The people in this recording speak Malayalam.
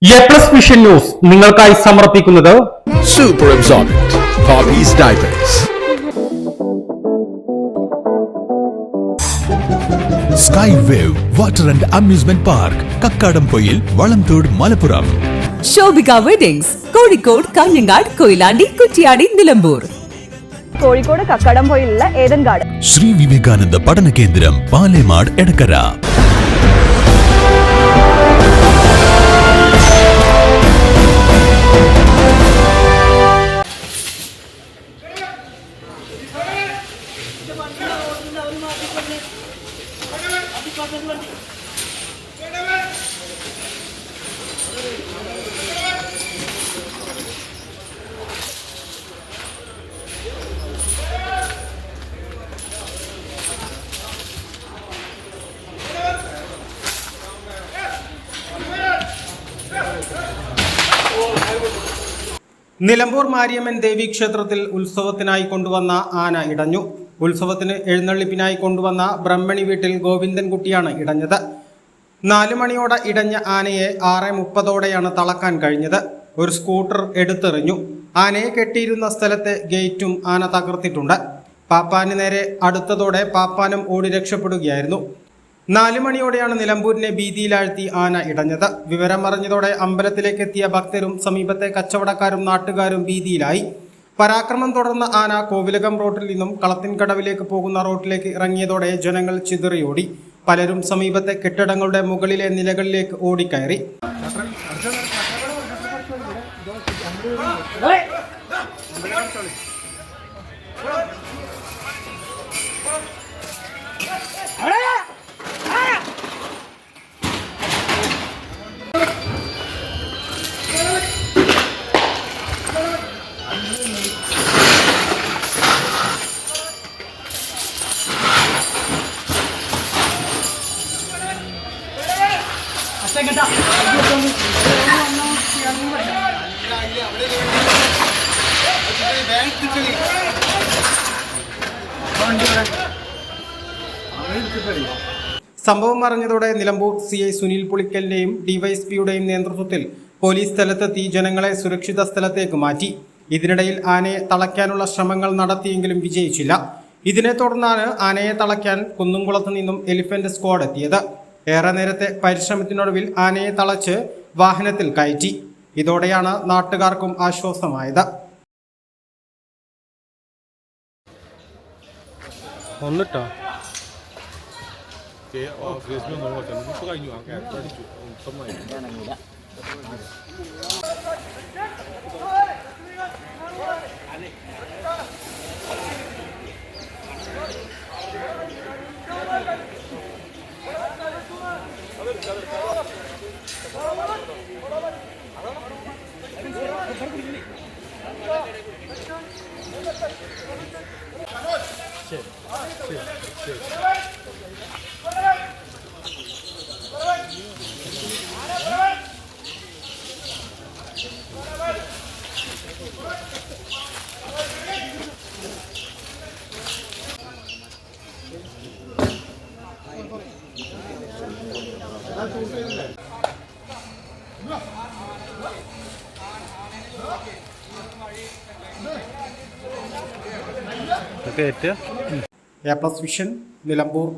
എ+ വിഷൻ ന്യൂസ് നിങ്ങൾക്കായി സമർപ്പിക്കുന്നത് Super Absorbent Poppy's Diapers. Skywave Water and Amusement Park, Kakkadampoyil, Valamthood, Malappuram. Shobika Weddings, Kozhikode, Kalyangad, Koilandi, Kuttiyadi, Nilambur. Kozhikode കക്കാടംപൊയിലുള്ള ഏദൻ ഗാർഡൻ. ശ്രീ വിവേകാനന്ദ പഠന കേന്ദ്രം, പാലേമാട്, എടക്കര. നിലമ്പൂർ മാരിയമ്മൻ ദേവി ക്ഷേത്രത്തിൽ ഉത്സവത്തിനായി കൊണ്ടുവന്ന ആന ഇടഞ്ഞു. ഉത്സവത്തിന് എഴുന്നള്ളിപ്പിനായി കൊണ്ടുവന്ന ബ്രഹ്മണി വീട്ടിൽ ഗോവിന്ദൻകുട്ടിയാണ് ഇടഞ്ഞത്. 4 മണിയോടെ ഇടഞ്ഞ ആനയെ 6:30ഓടെയാണ് തളക്കാൻ കഴിഞ്ഞത്. ഒരു സ്കൂട്ടർ എടുത്തെറിഞ്ഞു. ആനയെ കെട്ടിയിരുന്ന സ്ഥലത്തെ ഗേറ്റും ആന തകർത്തിട്ടുണ്ട്. പാപ്പാന് നേരെ അടുത്തതോടെ പാപ്പാനും ഓടി രക്ഷപ്പെടുകയായിരുന്നു. 4 മണിയോടെയാണ് നിലമ്പൂരിനെ ഭീതിയിലാഴ്ത്തി ആന ഇടഞ്ഞത്. വിവരം അറിഞ്ഞതോടെ അമ്പലത്തിലേക്ക് എത്തിയ ഭക്തരും സമീപത്തെ കച്ചവടക്കാരും നാട്ടുകാരും ഭീതിയിലായി. പരാക്രമം തുടർന്ന ആന കോവിലകം റോഡിൽ നിന്നും കളത്തിൻകടവിലേക്ക് പോകുന്ന റോഡിലേക്ക് ഇറങ്ങിയതോടെ ജനങ്ങൾ ചിതറിയോടി. പലരും സമീപത്തെ കെട്ടിടങ്ങളുടെ മുകളിലെ നിലകളിലേക്ക് ഓടിക്കയറി. സംഭവം അറിഞ്ഞതോടെ നിലമ്പൂർ CI സുനിൽ പുളിക്കലിന്റെയും ഡിവൈഎസ്പിയുടെയും നേതൃത്വത്തിൽ പോലീസ് സ്ഥലത്തെത്തി ജനങ്ങളെ സുരക്ഷിത സ്ഥലത്തേക്ക് മാറ്റി. ഇതിനിടയിൽ ആനയെ തളയ്ക്കാനുള്ള ശ്രമങ്ങൾ നടത്തിയെങ്കിലും വിജയിച്ചില്ല. ഇതിനെ തുടർന്നാണ് ആനയെ തളയ്ക്കാൻ കുന്നുംകുളത്ത് നിന്നും എലിഫന്റ് സ്ക്വാഡ് എത്തിയത്. ഏറെ നേരത്തെ പരിശ്രമത്തിനൊടുവിൽ ആനയെ തളച്ച് വാഹനത്തിൽ കയറ്റി. ഇതോടെയാണ് നാട്ടുകാർക്കും ആശ്വാസമായത്. A+ vision Nilambur.